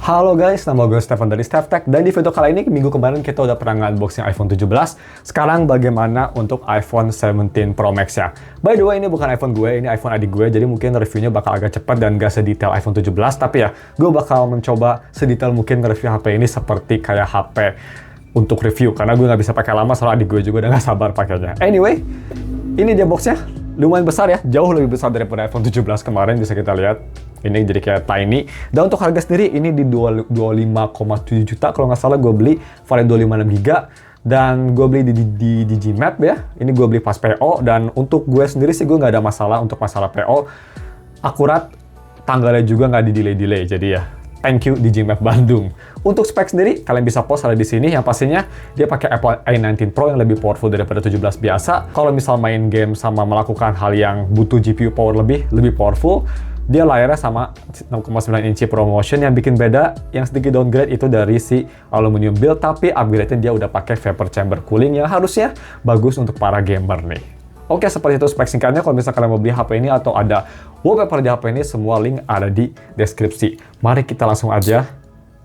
Halo guys, nama gue Stefan dari StefTech, dan di video kali ini, minggu kemarin kita udah pernah unboxing iPhone 17. Sekarang bagaimana untuk iPhone 17 Pro Max ya. By the way, ini bukan iPhone gue, ini iPhone adik gue, jadi mungkin reviewnya bakal agak cepat dan gak sedetail iPhone 17. Tapi ya, gue bakal mencoba sedetail mungkin nge-review HP ini seperti kayak HP untuk review. Karena gue gak bisa pakai lama, soalnya adik gue juga udah gak sabar pakainya. Anyway, ini dia boxnya. Lumayan besar ya, jauh lebih besar daripada iPhone 17 kemarin, bisa kita lihat. Ini jadi kayak tiny. Dan untuk harga sendiri, ini di 25,7 juta. Kalau nggak salah gue beli varian 256GB. Dan gue beli di Digimap ya. Ini gue beli pas PO. Dan untuk gue sendiri sih, gue nggak ada masalah untuk masalah PO. Akurat, tanggalnya juga nggak di-delay. Jadi ya, thank you Digimap Bandung. Untuk spek sendiri, kalian bisa pause ada di sini. Yang pastinya, dia pakai Apple A19 Pro yang lebih powerful daripada 17 biasa. Kalau misal main game sama melakukan hal yang butuh GPU power lebih powerful, dia layarnya sama 6,9 inci ProMotion. Yang bikin beda, yang sedikit downgrade itu dari si aluminium build, tapi upgrade-nya dia udah pakai vapor chamber cooling yang harusnya bagus untuk para gamer nih. Oke, seperti itu spek singkatnya. Kalau misalnya kalian mau beli HP ini atau ada wallpaper di HP ini, semua link ada di deskripsi. Mari kita langsung aja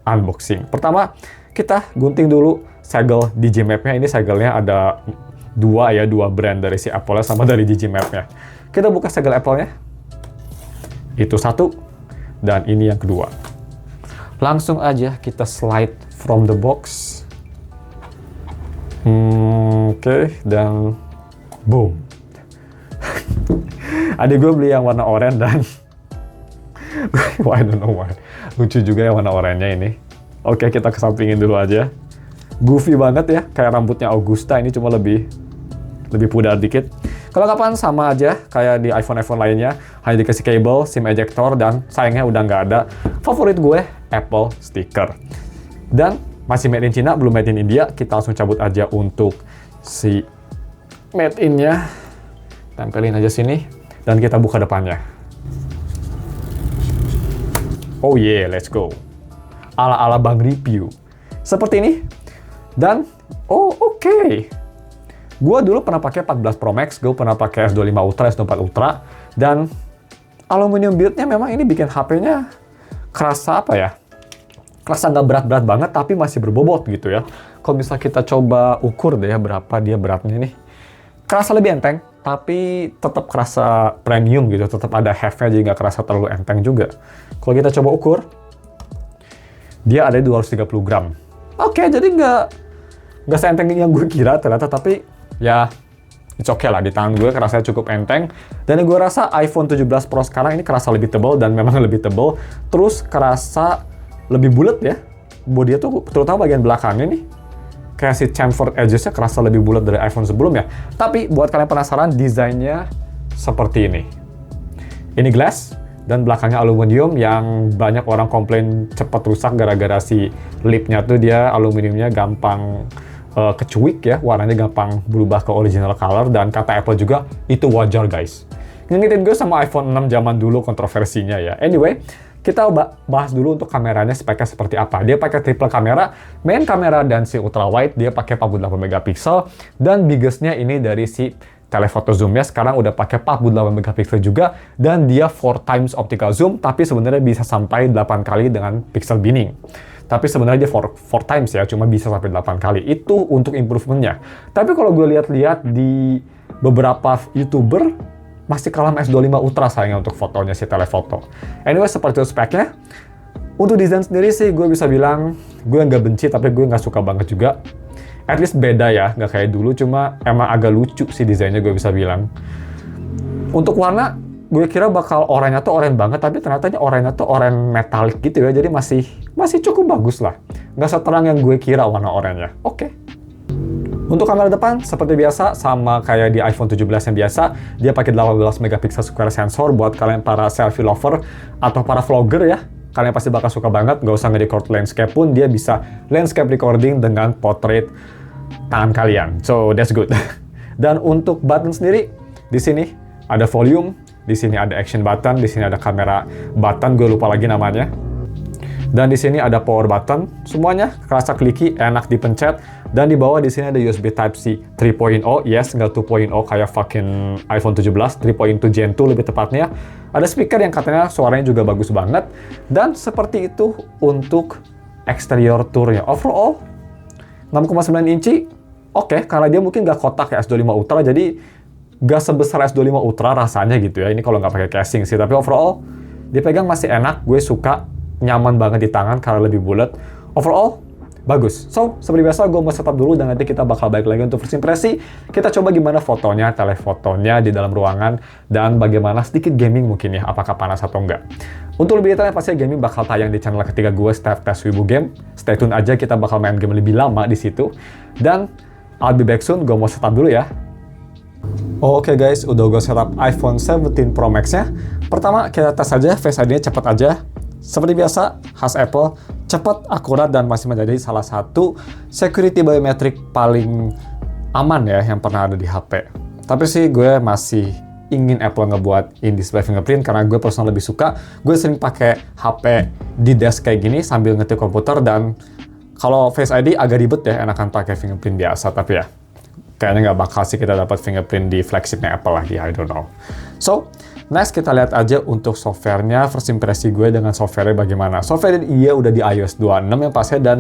unboxing. Pertama, kita gunting dulu segel Digimap-nya. Ini segelnya ada dua brand dari si Apple sama dari Digimap-nya. Kita buka segel Apple-nya. Itu satu, dan ini yang kedua. Langsung aja kita slide from the box. Oke, dan boom. Adik gue beli yang warna oranye dan I don't know why. Lucu juga yang warna oranye ini. Oke, kita kesampingin dulu aja. Goofy banget ya, kayak rambutnya Augusta. Ini cuma lebih pudar dikit. Kelengkapan sama aja kayak di iPhone lainnya, hanya dikasih kabel, SIM ejector, dan sayangnya udah nggak ada favorit gue, Apple sticker. Dan masih made in China, belum made in India. Kita langsung cabut aja untuk si made in-nya. Tempelin aja sini, dan kita buka depannya. Oh yeah, let's go. Ala-ala Bang Review. Seperti ini. Dan, oke. Gue dulu pernah pakai 14 Pro Max, gue pernah pakai S25 Ultra, S24 Ultra, dan aluminium build-nya memang ini bikin HP-nya kerasa apa ya? Kerasa nggak berat-berat banget, tapi masih berbobot gitu ya. Kalau misalnya kita coba ukur deh ya berapa dia beratnya nih. Kerasa lebih enteng, tapi tetap kerasa premium gitu, tetap ada have-nya, jadi nggak kerasa terlalu enteng juga. Kalau kita coba ukur, dia ada 230 gram. Oke, jadi nggak seenteng yang gue kira ternyata, tapi ya, it's okay lah, di tangan gue kerasa cukup enteng. Dan gue rasa iPhone 17 Pro sekarang ini kerasa lebih tebal, dan memang lebih tebal. Terus kerasa lebih bulat ya. Bodinya tuh, terutama bagian belakangnya nih. Kayak si chamfered edges-nya kerasa lebih bulat dari iPhone sebelumnya. Tapi buat kalian penasaran, desainnya seperti ini. Ini glass, dan belakangnya aluminium yang banyak orang komplain cepat rusak gara-gara si lipnya tuh dia aluminiumnya gampang kecuik ya, warnanya gampang berubah ke original color, dan kata Apple juga itu wajar guys. Ngingetin gue sama iPhone 6 zaman dulu kontroversinya ya. Anyway, kita bahas dulu untuk kameranya speknya seperti apa. Dia pakai triple kamera, main kamera dan si ultra wide dia pakai 48 megapiksel, dan biggestnya ini dari si telephoto zoomnya sekarang udah pakai 48 megapiksel juga, dan dia 4 times optical zoom, tapi sebenarnya bisa sampai 8 kali dengan pixel binning. Tapi sebenarnya dia 4 times ya, cuma bisa sampai 8 kali. Itu untuk improvementnya. Tapi kalau gue lihat-lihat di beberapa YouTuber, masih kalah sama S25 Ultra sayangnya untuk fotonya si telephoto. Anyway, seperti itu speknya. Untuk desain sendiri sih, gue bisa bilang, gue nggak benci, tapi gue nggak suka banget juga. At least beda ya, nggak kayak dulu, cuma emang agak lucu sih desainnya, gue bisa bilang. Untuk warna, gue kira bakal oranye tuh oranye banget, tapi ternyata ini oranye tuh oranye metalik gitu ya, jadi masih cukup bagus lah. Nggak seterang yang gue kira warna oranye. Oke. Untuk kamera depan, seperti biasa, sama kayak di iPhone 17 yang biasa, dia pakai 18 megapiksel square sensor buat kalian para selfie lover atau para vlogger ya. Kalian pasti bakal suka banget, nggak usah nge-record landscape pun, dia bisa landscape recording dengan portrait tangan kalian. So, that's good. Dan untuk button sendiri, di sini ada volume, di sini ada action button, di sini ada kamera button, gue lupa lagi namanya. Dan di sini ada power button, semuanya kerasa clicky, enak dipencet. Dan di bawah di sini ada USB Type-C 3.0, yes, nggak 2.0 kayak fucking iPhone 17, 3.2 Gen 2 lebih tepatnya. Ada speaker yang katanya suaranya juga bagus banget. Dan seperti itu untuk eksterior tournya. Overall, 6,9 inci, oke, karena dia mungkin nggak kotak kayak S25 Ultra, jadi nggak sebesar S25 Ultra rasanya gitu ya. Ini kalau nggak pakai casing sih, tapi overall dipegang masih enak, gue suka, nyaman banget di tangan karena lebih bulat. Overall, bagus. So, seperti biasa gue mau setup dulu dan nanti kita bakal balik lagi untuk first impresi. Kita coba gimana fotonya, telefotonya di dalam ruangan, dan bagaimana sedikit gaming mungkin ya, apakah panas atau enggak. Untuk lebih detailnya pasti gaming bakal tayang di channel ketiga gue, Steph Test Wibu Game. Stay tune aja, kita bakal main game lebih lama di situ. Dan I'll be back soon, gue mau setup dulu ya. Oke guys, udah gue setup iPhone 17 Pro Max-nya. Pertama, kita tes aja, Face ID-nya cepat aja. Seperti biasa, khas Apple, cepat, akurat, dan masih menjadi salah satu security biometrik paling aman ya yang pernah ada di HP. Tapi sih gue masih ingin Apple ngebuat in-display fingerprint karena gue personal lebih suka. Gue sering pakai HP di desk kayak gini sambil ngetik komputer, dan kalau Face ID agak ribet ya, enakan pakai fingerprint biasa. Tapi ya, kayaknya nggak bakal sih kita dapat fingerprint di flagshipnya Apple lagi, I don't know. So, next kita lihat aja untuk softwarenya, first impresi gue dengan softwarenya bagaimana. Software iya udah di iOS 26 yang pasnya, dan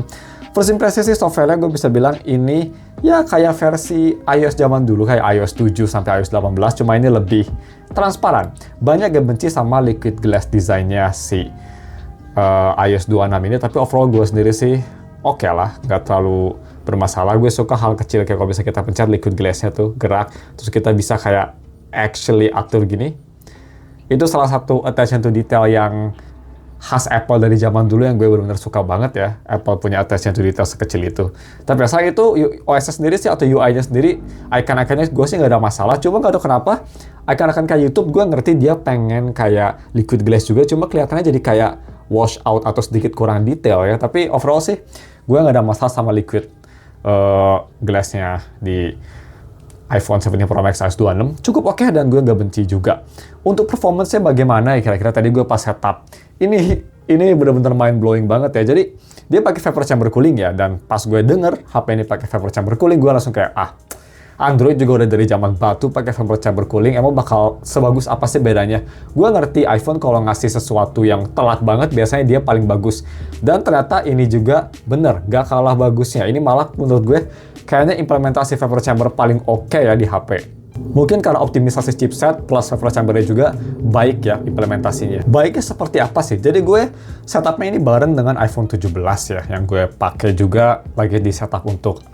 first impresi sih softwarenya gue bisa bilang ini ya kayak versi iOS zaman dulu, kayak iOS 7 sampai iOS 18, cuma ini lebih transparan. Banyak yang benci sama liquid glass desainnya si iOS 26 ini, tapi overall gue sendiri sih oke lah, nggak terlalu bermasalah. Gue suka hal kecil kayak kalau bisa kita pencet liquid glass-nya tuh gerak, terus kita bisa kayak actually atur gini. Itu salah satu attention to detail yang khas Apple dari zaman dulu yang gue benar-benar suka banget ya. Apple punya attention to detail sekecil itu. Tapi asal itu OS sendiri sih atau UI-nya sendiri, icon-iconnya gue sih nggak ada masalah. Cuma nggak tahu kenapa icon-icon kayak YouTube gue ngerti dia pengen kayak liquid glass juga, cuma kelihatannya jadi kayak wash out atau sedikit kurang detail ya. Tapi overall sih gue nggak ada masalah sama liquid glass-nya di iPhone 17 Pro Max iOS 26 cukup oke, dan gue nggak benci juga. Untuk performance-nya bagaimana ya kira-kira, tadi gue pas setup ini benar-benar mind blowing banget ya. Jadi dia pakai vapor chamber cooling ya, dan pas gue denger HP ini pakai vapor chamber cooling, gue langsung kayak Android juga udah dari zaman batu pakai vapor chamber cooling, emang bakal sebagus apa sih bedanya? Gue ngerti iPhone kalau ngasih sesuatu yang telat banget biasanya dia paling bagus, dan ternyata ini juga bener, gak kalah bagusnya. Ini malah menurut gue kayaknya implementasi vapor chamber paling oke ya di HP. Mungkin karena optimisasi chipset plus vapor chamber-nya juga baik ya implementasinya. Baiknya seperti apa sih? Jadi gue setupnya ini bareng dengan iPhone 17 ya, yang gue pakai juga lagi di setup untuk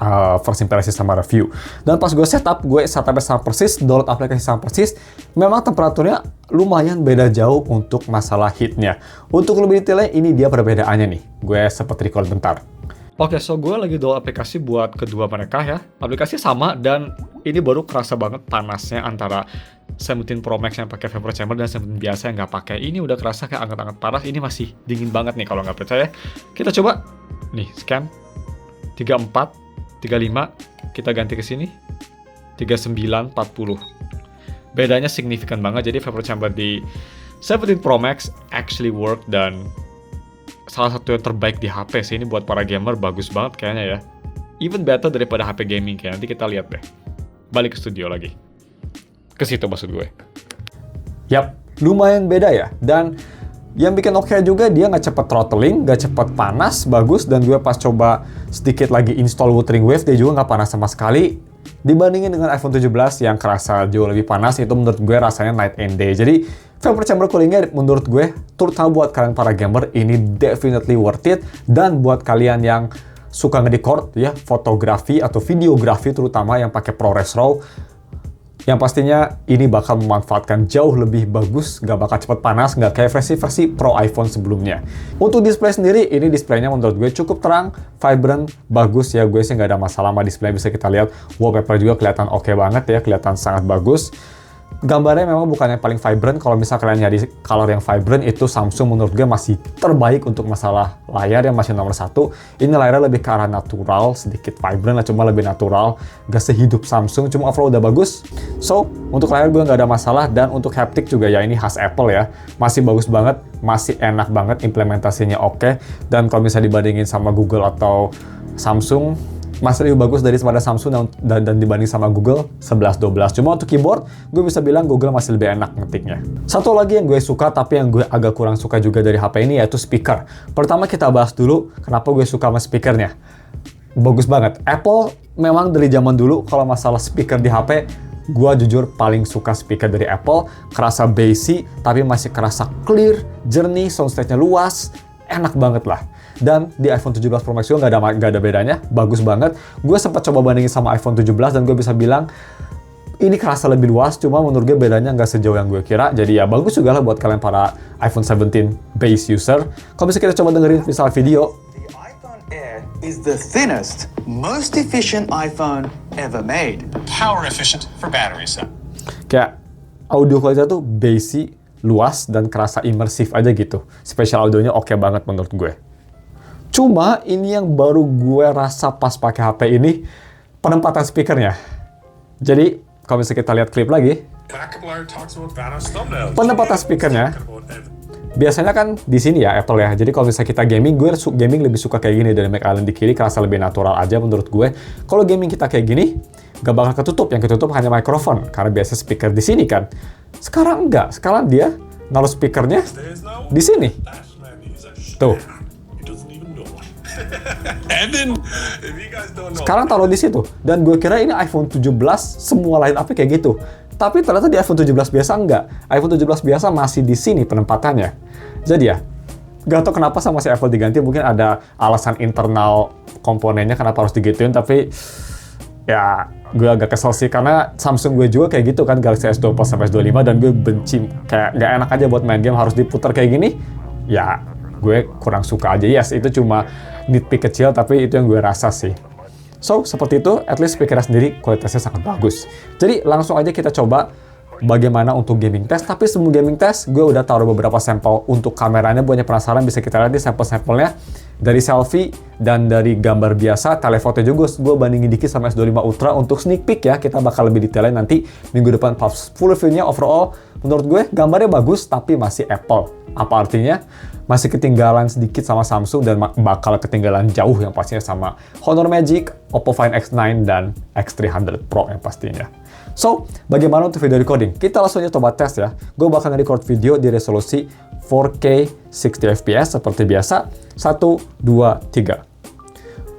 first impression sama review. Dan pas gue setupnya sama persis, download aplikasi sama persis, memang temperaturnya lumayan beda jauh untuk masalah heatnya. Untuk lebih detailnya, ini dia perbedaannya nih. Gue sempat record bentar. Oke, so gue lagi download aplikasi buat kedua mereka ya. Aplikasi sama, dan ini baru kerasa banget panasnya antara 17 Pro Max yang pakai vapor chamber dan 17 biasa yang nggak pakai. Ini udah kerasa kayak anget-anget panas. Ini masih dingin banget nih kalau nggak percaya. Kita coba nih scan 34, 35, kita ganti ke sini 39, 40. Bedanya signifikan banget. Jadi vapor chamber di 17 Pro Max actually work, dan salah satu yang terbaik di HP sih ini buat para gamer, bagus banget kayaknya ya. Even better daripada HP gaming kayak. Nanti kita lihat deh. Balik ke studio lagi. Ke situ maksud gue. Yap, lumayan beda ya. Dan yang bikin oke juga dia nggak cepet throttling, nggak cepet panas, bagus. Dan gue pas coba sedikit lagi install Wuthering Wave, dia juga nggak panas sama sekali. Dibandingin dengan iPhone 17 yang kerasa jauh lebih panas, itu menurut gue rasanya night and day. Jadi vapor chamber coolingnya menurut gue, terutama buat kalian para gamer, ini definitely worth it. Dan buat kalian yang suka nge-record ya, fotografi atau videografi terutama yang pakai ProRes RAW, yang pastinya ini bakal memanfaatkan jauh lebih bagus, nggak bakal cepet panas, nggak kayak versi Pro iPhone sebelumnya. Untuk display sendiri, ini displaynya menurut gue cukup terang, vibrant, bagus ya. Gue sih nggak ada masalah sama display, bisa kita lihat wallpaper juga kelihatan oke banget ya, kelihatan sangat bagus. gambarnya memang bukan yang paling vibrant. Kalau misal kalian nyari color yang vibrant, itu Samsung menurut gue masih terbaik untuk masalah layar, yang masih nomor satu. Ini layarnya lebih ke arah natural, sedikit vibrant lah, cuma lebih natural, gak sehidup Samsung, cuma overall udah bagus. So, untuk layar gue nggak ada masalah, dan untuk haptic juga ya ini khas Apple ya, masih bagus banget, masih enak banget, implementasinya oke. Dan kalau misalnya dibandingin sama Google atau Samsung, masih lebih bagus daripada Samsung dan dibanding sama Google 11-12. Cuma untuk keyboard, gue bisa bilang Google masih lebih enak ngetiknya. Satu lagi yang gue suka, tapi yang gue agak kurang suka juga dari HP ini, yaitu speaker. Pertama kita bahas dulu kenapa gue suka sama speakernya. Bagus banget. Apple memang dari zaman dulu kalau masalah speaker di HP, gue jujur paling suka speaker dari Apple. Kerasa bassy, tapi masih kerasa clear, jernih, soundstage-nya luas, enak banget lah. Dan di iPhone 17 Pro Max juga nggak ada bedanya, bagus banget. Gue sempat coba bandingin sama iPhone 17 dan gue bisa bilang ini kerasa lebih luas, cuma menurut gue bedanya nggak sejauh yang gue kira. Jadi ya bagus juga lah buat kalian para iPhone 17 base user. Kalau bisa kita coba dengerin misal video. The iPhone Air is the thinnest, most efficient iPhone ever made. Power efficient for batteries. Kayak audio kualitasnya tuh bassy, luas, dan kerasa imersif aja gitu. Spesial audionya oke banget menurut gue. Cuma ini yang baru gue rasa pas pakai HP ini, penempatan speakernya. Jadi kalau misalnya kita lihat klip lagi, penempatan speakernya biasanya kan di sini ya Apple ya. Jadi kalau misalnya kita gaming, gue gaming lebih suka kayak gini dari Mac Island di kiri, kerasa lebih natural aja menurut gue. Kalau gaming kita kayak gini, gak bakal ketutup. Yang ketutup hanya mikrofon, karena biasa speaker di sini kan. Sekarang enggak. Sekarang dia naruh speakernya di sini. Tuh. Sekarang taruh di situ. Dan gue kira ini iPhone 17 semua line up kayak gitu. Tapi ternyata di iPhone 17 biasa enggak. iPhone 17 biasa masih di sini penempatannya. Jadi ya, gak tau kenapa sama si Apple diganti. Mungkin ada alasan internal komponennya kenapa harus digituin. Tapi ya gue agak kesel sih. Karena Samsung gue juga kayak gitu kan, Galaxy S24 sampai S25. Dan gue benci, kayak gak enak aja buat main game harus diputar kayak gini. Ya gue kurang suka aja. Yes, itu cuma nitpick kecil, tapi itu yang gue rasa sih. So, seperti itu, at least speakernya sendiri kualitasnya sangat bagus. Jadi, langsung aja kita coba bagaimana untuk gaming test. Tapi sebelum gaming test, gue udah taruh beberapa sampel untuk kameranya. Buatnya penasaran, bisa kita lihat di sampel-sampelnya. Dari selfie dan dari gambar biasa, telefoto juga gue bandingin dikit sama S25 Ultra untuk sneak peek ya. Kita bakal lebih detailnya nanti minggu depan full review-nya. Overall, menurut gue gambarnya bagus, tapi masih Apple. Apa artinya? Masih ketinggalan sedikit sama Samsung dan bakal ketinggalan jauh yang pastinya sama Honor Magic, Oppo Find X9, dan X300 Pro yang pastinya. So, bagaimana untuk video recording? Kita langsung aja coba tes ya. Gue bakal nge-record video di resolusi 4K 60fps seperti biasa. 1, 2, 3.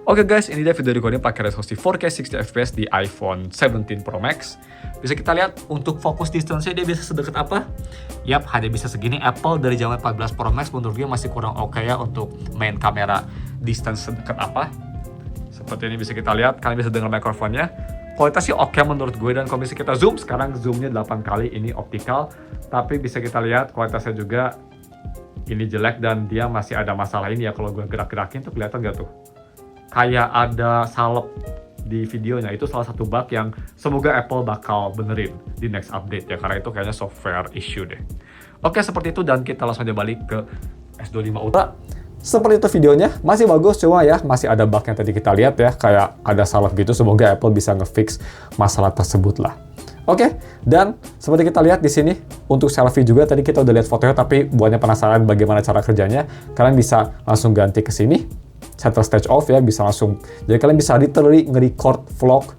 Oke guys, ini dia video recording pakai resolusi 4K 60fps di iPhone 17 Pro Max. Bisa kita lihat untuk focus distance-nya dia bisa sedekat apa? Yap, hanya bisa segini. Apple dari zaman 14 Pro Max menurut gue masih kurang oke ya untuk main kamera distance sedekat apa. Seperti ini bisa kita lihat, kalian bisa dengar mikrofonnya. Kualitasnya oke menurut gue, dan kalau misalnya kita zoom, sekarang zoomnya 8 kali, ini optikal. Tapi bisa kita lihat kualitasnya juga ini jelek, dan dia masih ada masalah ini ya. Kalau gue gerak-gerakin tuh kelihatan gak tuh? Kayak ada salep di videonya. Itu salah satu bug yang semoga Apple bakal benerin di next update ya, karena itu kayaknya software issue deh. Oke, seperti itu, dan kita langsung aja balik ke S25 Ultra. Seperti itu videonya, masih bagus, cuma ya masih ada bug yang tadi kita lihat ya, kayak ada salep gitu. Semoga Apple bisa nge-fix masalah tersebut lah. Oke, dan seperti kita lihat di sini untuk selfie juga tadi kita udah lihat fotonya, tapi buatnya penasaran bagaimana cara kerjanya, kalian bisa langsung ganti ke sini, shutter stage off ya, bisa langsung. Jadi kalian bisa literally nge-record vlog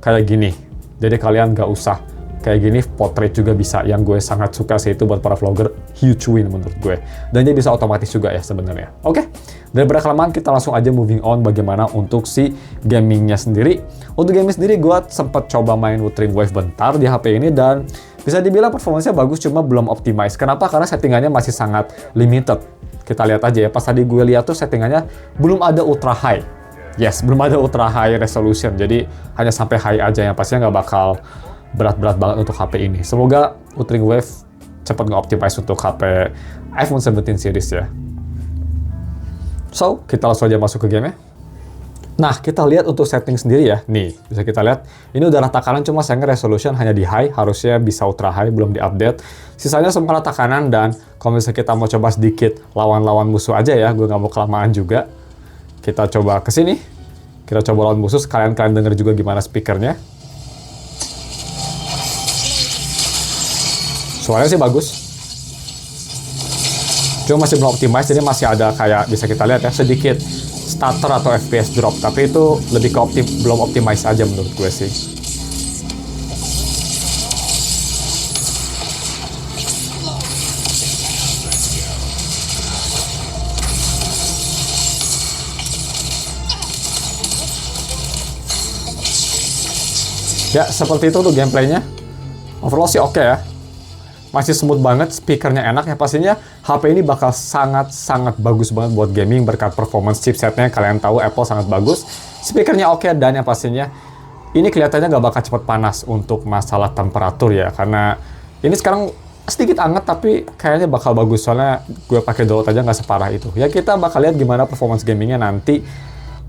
kayak gini. Jadi kalian nggak usah kayak gini, portrait juga bisa. Yang gue sangat suka sih itu buat para vlogger, huge win menurut gue. Dan dia bisa otomatis juga ya sebenarnya. Oke, daripada kelamaan kita langsung aja moving on bagaimana untuk si gamingnya sendiri. Untuk gaming sendiri gue sempat coba main Wuthering Waves bentar di HP ini, dan bisa dibilang performanya bagus, cuma belum optimize. Kenapa? Karena settingannya masih sangat limited. Kita lihat aja ya, pas tadi gue lihat tuh settingannya belum ada ultra high. Yes, belum ada ultra high resolution. Jadi hanya sampai high aja, yang pastinya nggak bakal berat-berat banget untuk HP ini. Semoga Wuthering Waves cepat nge-optimize untuk HP iPhone 17 series ya. So, kita langsung aja masuk ke game-nya. Nah, kita lihat untuk setting sendiri ya. Nih, bisa kita lihat. Ini udah rata kanan, cuma sayangnya resolution hanya di high. Harusnya bisa ultra high, belum diupdate. Sisanya semua rata kanan, dan kalau misalnya kita mau coba sedikit lawan-lawan musuh aja ya, gue nggak mau kelamaan juga. Kita coba ke sini. Kita coba lawan musuh, kalian denger juga gimana speakernya. Suaranya sih bagus. Cuma masih belum optimize, jadi masih ada kayak, bisa kita lihat ya, sedikit stutter atau FPS drop, tapi itu lebih ke belum optimize aja menurut gue sih. Ya, seperti itu tuh gameplaynya. Overall sih oke ya. Masih smooth banget, speakernya enak ya, pastinya HP ini bakal sangat-sangat bagus banget buat gaming berkat performance chipsetnya. Kalian tahu Apple sangat bagus, speakernya oke, dan yang pastinya ini kelihatannya nggak bakal cepat panas untuk masalah temperatur ya, karena ini sekarang sedikit hangat tapi kayaknya bakal bagus, soalnya gue pakai download aja nggak separah itu. Ya kita bakal lihat gimana performance gamingnya nanti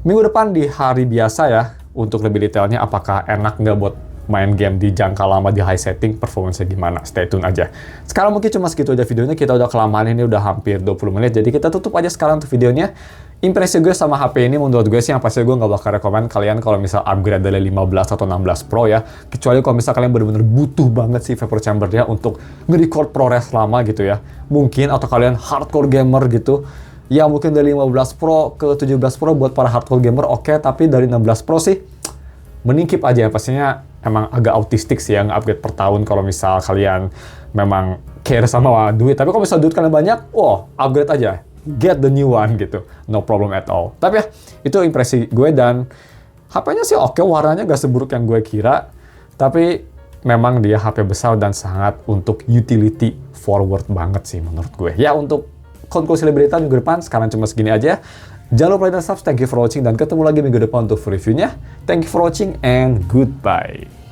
minggu depan di hari biasa ya, untuk lebih detailnya apakah enak nggak buat main game di jangka lama di high setting, performance-nya gimana. Stay tune aja. Sekarang mungkin cuma segitu aja videonya, kita udah kelamaan, ini udah hampir 20 menit, jadi kita tutup aja sekarang untuk videonya. Impresi gue sama HP ini menurut gue sih, yang pasti gue nggak bakal rekomen kalian kalau misal upgrade dari 15 atau 16 Pro ya, kecuali kalau misal kalian bener-bener butuh banget sih vapor chamber-nya untuk nge-record ProRes lama gitu ya. Mungkin, atau kalian hardcore gamer gitu, ya mungkin dari 15 Pro ke 17 Pro buat para hardcore gamer oke, tapi dari 16 Pro sih mending keep aja ya. Pastinya emang agak autistik sih yang upgrade per tahun kalau misal kalian memang care sama duit. Tapi kalau misal duit kalian banyak, upgrade aja, get the new one gitu, no problem at all. Tapi ya, itu impresi gue, dan HP-nya sih oke, warnanya gak seburuk yang gue kira, tapi memang dia HP besar dan sangat untuk utility forward banget sih menurut gue. Ya, untuk konklusi lebih detail minggu depan, sekarang cuma segini aja. Jangan lupa like dan subscribe. Thank you for watching, dan ketemu lagi minggu depan untuk reviewnya. Thank you for watching and goodbye.